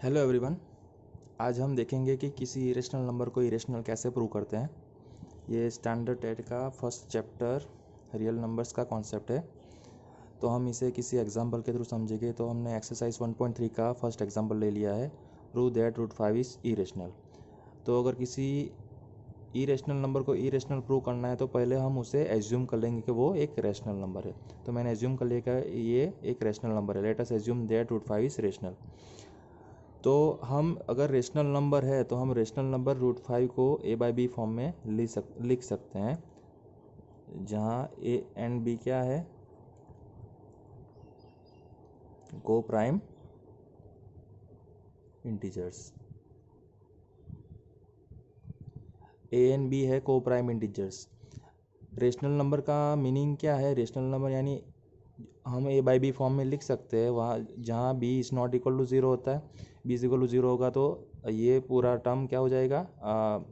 Hello everyone. आज हम देखेंगे कि किसी इरेशनल नंबर को इरेशनल कैसे प्रूव करते हैं। ये स्टैंडर्ड टेट का फर्स्ट चैप्टर रियल नंबर्स का कॉन्सेप्ट है। तो हम इसे किसी एग्जांपल के थ्रू समझेंगे। तो हमने एक्सरसाइज 1.3 का फर्स्ट एग्जांपल ले लिया है, prove that root 5 is irrational. तो अगर किसी इरेशनल नंबर को इरेशनल प्रूव करना है तो पहले हम उसे एज्यूम कर लेंगे कि वो एक रैशनल नंबर है। तो मैंने एज्यूम कर लिया कि ये एक रैशनल नंबर है। Let us assume that root 5 is rational. तो हम अगर रेशनल नंबर है तो हम रेशनल नंबर रूट 5 को ए बाई बी फॉर्म में लिख सकते हैं, जहाँ ए एंड बी क्या है, coprime integers. A and B है coprime integers. Rational number का मीनिंग क्या है? रेशनल नंबर यानी हम ए बाई बी फॉर्म में लिख सकते हैं वहाँ जहाँ B is not equal to zero होता है। B is equal to zero होगा तो ये पूरा टर्म क्या हो जाएगा,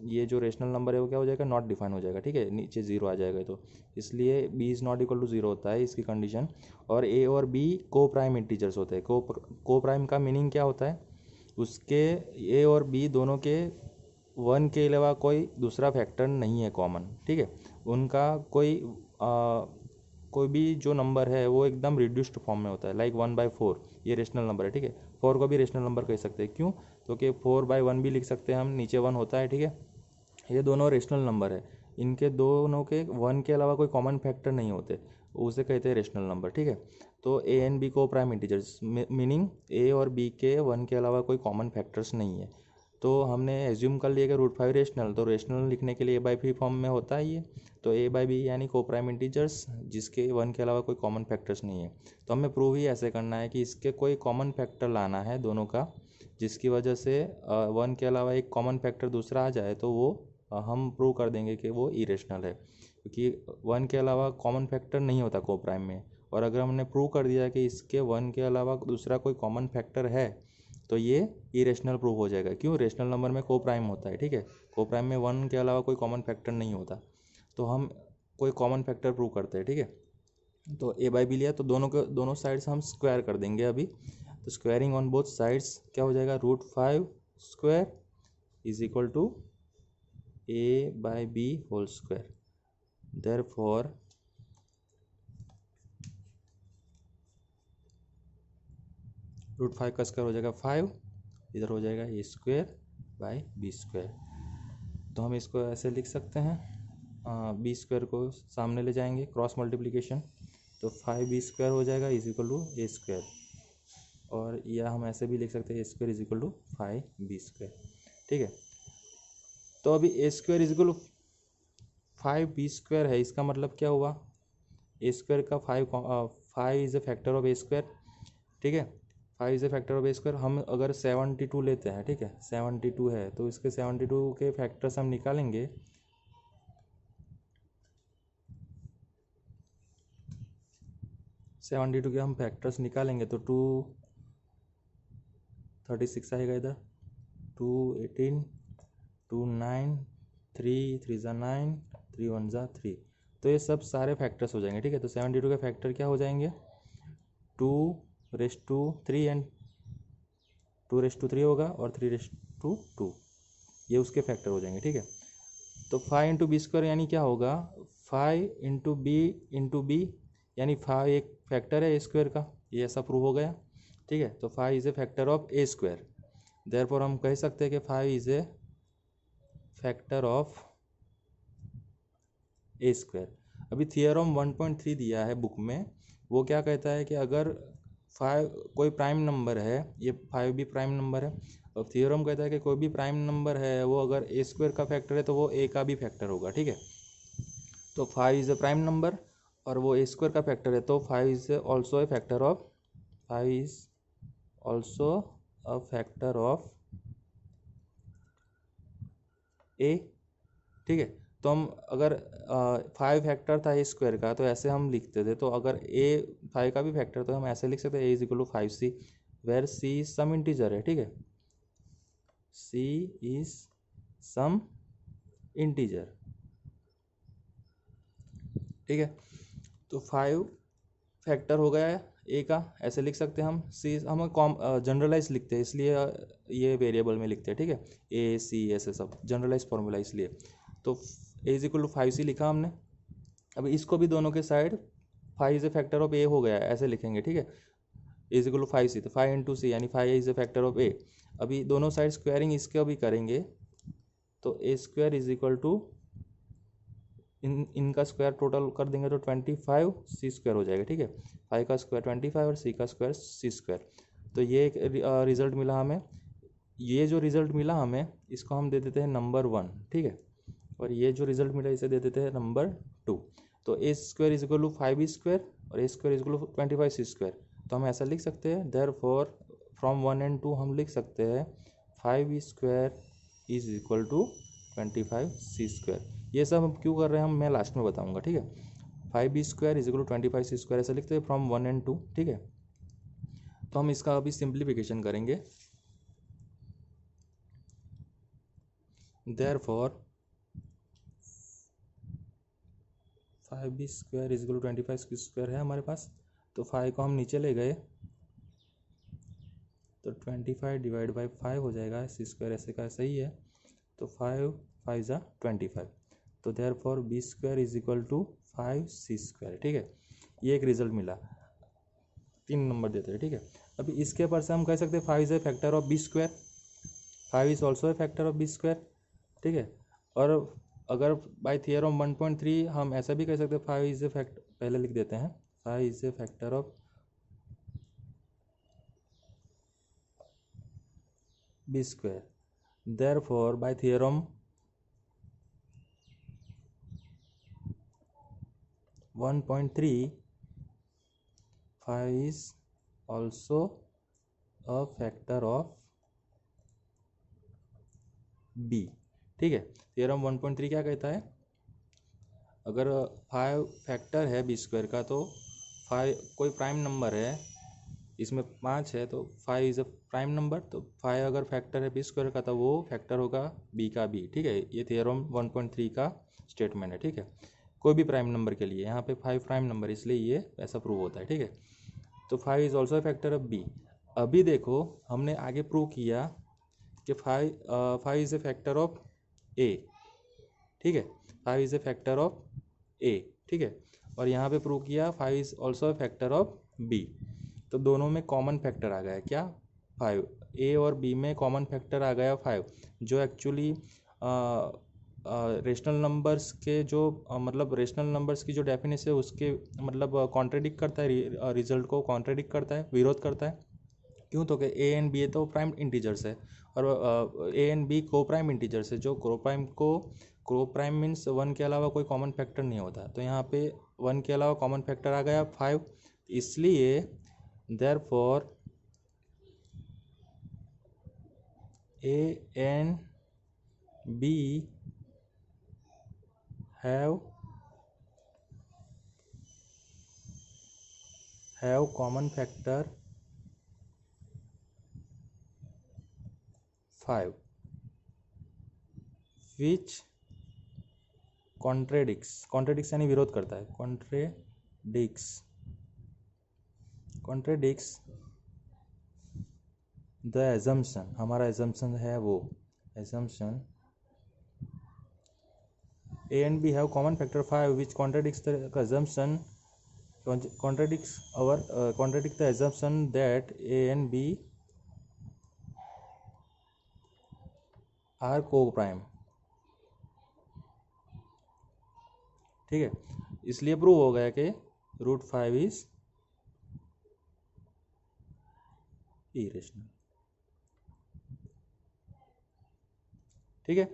ये जो रेशनल नंबर है वो क्या हो जाएगा, नॉट डिफाइन हो जाएगा। ठीक है, नीचे ज़ीरो आ जाएगा। तो इसलिए B is not equal to zero होता है इसकी कंडीशन। और ए और बी को प्राइम इंटीजर्स होते हैं। को प्राइम का मीनिंग क्या होता है? उसके ए और बी दोनों के वन के अलावा कोई दूसरा फैक्टर नहीं है कॉमन। ठीक है, उनका कोई भी जो नंबर है वो एकदम रिड्यूस्ड फॉर्म में होता है, लाइक 1/4। ये रेशनल नंबर है। ठीक है, 4 को भी रेशनल नंबर कह सकते हैं। क्यों? तो कि 4/1 भी लिख सकते हैं हम, नीचे 1 होता है। ठीक है, ये दोनों रेशनल नंबर है। इनके दोनों के 1 के अलावा कोई कॉमन फैक्टर नहीं होते, उसे कहते हैं रेशनल नंबर। ठीक है, तो ए एंड बी को प्राइम इंटीजर्स, मीनिंग ए और बी के 1 के अलावा कोई कॉमन फैक्टर्स नहीं है। तो हमने एज्यूम कर लिया कि रूट 5 रेशनल, तो रेशनल लिखने के लिए ए बाई बी फॉर्म में होता है ये। तो ए बाई बी यानी को प्राइम इंटीजर्स जिसके 1 के अलावा कोई कॉमन फैक्टर्स नहीं है। तो हमें प्रूव ही ऐसे करना है कि इसके कोई कॉमन फैक्टर लाना है दोनों का, जिसकी वजह से 1 के अलावा एक कॉमन फैक्टर दूसरा आ जाए तो वो हम प्रूव कर देंगे कि वो इरेशनल है, क्योंकि 1 के अलावा कॉमन फैक्टर नहीं होता को प्राइम में। और अगर हमने प्रूव कर दिया कि इसके 1 के अलावा दूसरा कोई कॉमन फैक्टर है तो ये इरेशनल प्रूव हो जाएगा। क्यों? रेशनल नंबर में को प्राइम होता है। ठीक है, को प्राइम में 1 के अलावा कोई कॉमन फैक्टर नहीं होता। तो हम कोई कॉमन फैक्टर प्रूव करते हैं। ठीक है, तो ए बाई बी लिया तो दोनों साइड्स हम स्क्वायर कर देंगे अभी। तो स्क्वायरिंग ऑन बोथ साइड्स क्या हो जाएगा, root 5 square is equal to A by B whole square. Therefore root 5 का स्क्वायर हो जाएगा 5, इधर हो जाएगा A square by B square. तो हम इसको ऐसे लिख सकते हैं, बी स्क्वायर को सामने ले जाएंगे, क्रॉस मल्टीप्लिकेशन, तो 5b स्क्वायर हो जाएगा is equal to A square. और या हम ऐसे भी लिख सकते हैं A square is equal to 5b square. ठीक है, तो अभी A square is equal to 5b square है, इसका मतलब क्या हुआ, ए स्क्वायर का 5 is a factor of A square. ठीक है, 5 is a factor of A square. हम अगर 72 लेते हैं, ठीक है, 72 है तो इसके 72 के फैक्टर्स हम निकालेंगे। 72 के हम फैक्टर्स निकालेंगे तो 236 आएगा इधर, 218, 29, 3 3 ज़ा 9, 3 1 ज़ा 3। तो ये सब सारे फैक्टर्स हो जाएंगे। ठीक है, तो 72 के फैक्टर क्या हो जाएंगे, 2/3 एंड 2/3 होगा और 3/2, ये उसके फैक्टर हो जाएंगे। ठीक है, तो 5 इंटू बी स्क्वायर यानी क्या होगा, 5 इंटू बी यानी 5 एक फैक्टर है ए स्क्वायर का, ये ऐसा प्रूव हो गया। ठीक है, तो 5 is a factor of A square. Therefore हम कह सकते हैं कि 5 is a factor of A square. अभी थियरम 1.3 दिया है बुक में, वो क्या कहता है कि अगर 5 कोई प्राइम नंबर है, ये 5 भी प्राइम नंबर है, और थियरम कहता है कि कोई भी प्राइम नंबर है वो अगर ए स्क्वायर का फैक्टर है तो वो ए का भी फैक्टर होगा। ठीक है, तो 5 इज़ ए प्राइम नंबर और वो ए स्क्वायर का फैक्टर है, तो 5 is also a factor of 5 is also a factor of A. ठीक है, तो हम अगर 5 फैक्टर था ए स्क्वायर का तो ऐसे हम लिखते थे, तो अगर ए 5 का भी फैक्टर तो हम ऐसे लिख सकते हैं, A is equal to 5c, where C some integer है। ठीक है, सी इज सम इंटीजर। ठीक है, तो 5 फैक्टर हो गया है ए का, ऐसे लिख सकते हैं हम। सी हम जनरलाइज लिखते हैं इसलिए ये वेरिएबल में लिखते हैं, ठीक है, ए सी ऐसे सब जनरलाइज फॉर्मूला इसलिए। तो ए इज इक्वल टू 5c लिखा हमने। अब इसको भी दोनों के side 5 is a factor of A हो गया है, ऐसे लिखेंगे, ठीक है, इज इक्वल टू 5c, तो 5 इंटू सी यानी 5 इज ए फैक्टर ऑफ ए। अभी दोनों साइड स्क्वायरिंग इसका भी करेंगे तो A square is equal to इनका स्क्वायर टोटल कर देंगे तो 25 सी स्क्वायर हो जाएगा, ठीक है, 5 का स्क्वायर 25 और सी का स्क्वायर सी स्क्वायर। तो ये एक रिजल्ट मिला हमें। ये जो रिजल्ट मिला हमें इसको हम दे देते हैं नंबर 1, ठीक है, और ये जो रिजल्ट मिला इसे दे देते हैं नंबर 2। तो A square is equal to 5 square और A square is equal to 25 C square. तो हम ऐसा लिख सकते हैं, देयरफॉर फ्रॉम 1 and 2 हम लिख सकते हैं 5 square is equal to 25 C square. ये सब हम क्यों कर रहे हैं हम मैं लास्ट में बताऊंगा, ठीक है। 5 square is equal to 25 C square ऐसा लिखते हैं फ्रॉम 1 and 2, ठीक है। तो हम इसका अभी सिंप्लीफिकेशन करेंगे। Therefore 5 square is equal to 25 square है हमारे पास, तो 5 को हम नीचे ले गए तो 25 डिवाइड बाई 5 हो जाएगा, सी स्क्वायर ऐसे का सही है, तो 5 5 ज़ा 25। तो therefore B square is equal to 5 C square, ठीक है। ये एक रिजल्ट मिला, 3 नंबर देते हैं, ठीक है। अभी इसके पर से हम कह सकते हैं 5 is a factor of B square, 5 is also a factor of B square, ठीक है। और अगर बाय थियरम 1.3 हम ऐसा भी कह सकते हैं 5 इज ए फैक्टर, पहले लिख देते हैं 5 is a factor of B square. Therefore by theorem 1.3 5 is also a factor of b, ठीक है। थियरम 1.3 क्या कहता है, अगर 5 फैक्टर है बी स्क्वायर का तो 5 कोई प्राइम नंबर है, इसमें 5 है तो 5 इज़ अ प्राइम नंबर, तो 5 अगर फैक्टर है बी स्क्वायर का तो वो फैक्टर होगा बी का बी, ठीक है। ये थियरम 1.3 का स्टेटमेंट है, ठीक है। कोई भी प्राइम नंबर के लिए, यहाँ पे 5 प्राइम नंबर इसलिए ये ऐसा प्रूव होता है, ठीक है। तो 5 is also factor of B. अभी देखो हमने आगे प्रूव किया कि 5 is a factor of A, ठीक है, 5 is a factor of A, ठीक है। और यहाँ पे प्रूव किया 5 is also factor of B. तो दोनों में कॉमन फैक्टर आ गया क्या, 5। ए और बी में कॉमन फैक्टर आ गया 5, जो एक्चुअली रेशनल नंबर्स के जो मतलब रेशनल नंबर्स की जो डेफिनेशन है उसके मतलब कॉन्ट्रेडिक्ट करता है, रिजल्ट को कॉन्ट्रेडिक्ट करता है, विरोध करता है। क्यों, तो कि ए एंड बी तो प्राइम इंटीजर्स है और ए एंड बी को प्राइम इंटीजर्स है। जो क्रो प्राइम मीन्स 1 के अलावा कोई कॉमन फैक्टर नहीं होता, तो यहाँ पे 1 के अलावा कॉमन फैक्टर आ गया 5, इसलिए therefore A and B have common factor 5 which contradicts यानी विरोध करता है, contradicts the assumption, हमारा assumption है वो assumption A and B have common factor 5 which contradicts the assumption contradicts the assumption that A and B are co-prime, ठीक है। इसलिए प्रूव हो गया कि √5 इज इरेशनल, ठीक है।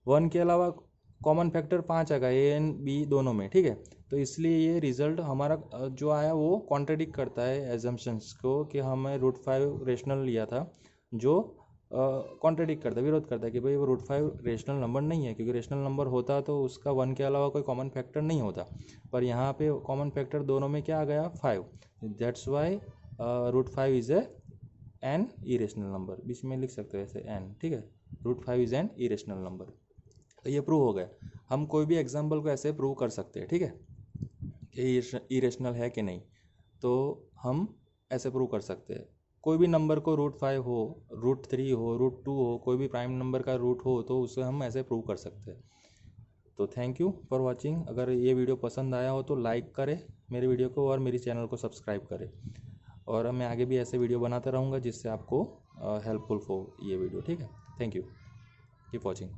1 के अलावा कॉमन फैक्टर 5 आ गया ए एंड बी दोनों में, ठीक है। तो इसलिए ये रिजल्ट हमारा जो आया वो कॉन्ट्रडिक्ट करता है एजम्पशंस को कि हमें √5 रेशनल लिया था, जो कॉन्ट्रडिक्ट करता है, विरोध करता है कि भाई वो √5 रेशनल नंबर नहीं है, क्योंकि रेशनल नंबर होता तो उसका 1 के अलावा कोई कॉमन फैक्टर नहीं होता, पर यहाँ पे कॉमन फैक्टर दोनों में क्या आ गया 5, that's why √5 is an irrational number, बीच में लिख सकते हो ऐसे एन, ठीक है। √5 इज एन इरेशनल नंबर। तो ये प्रूव हो गया। हम कोई भी एग्जाम्पल को ऐसे प्रूव कर सकते हैं, ठीक है, कि इरेशनल है कि नहीं। तो हम ऐसे प्रूव कर सकते हैं। कोई भी नंबर को √5 हो, √3 हो, √2 हो, कोई भी प्राइम नंबर का रूट हो तो उसे हम ऐसे प्रूव कर सकते हैं। तो थैंक यू फॉर वाचिंग। अगर ये वीडियो पसंद आया हो तो लाइक करें मेरे वीडियो को और मेरी चैनल को सब्सक्राइब करें। और मैं आगे भी ऐसे वीडियो बनाता रहूँगा जिससे आपको हेल्पफुल हो ये वीडियो। ठीक है, थैंक यू, कीप वॉचिंग।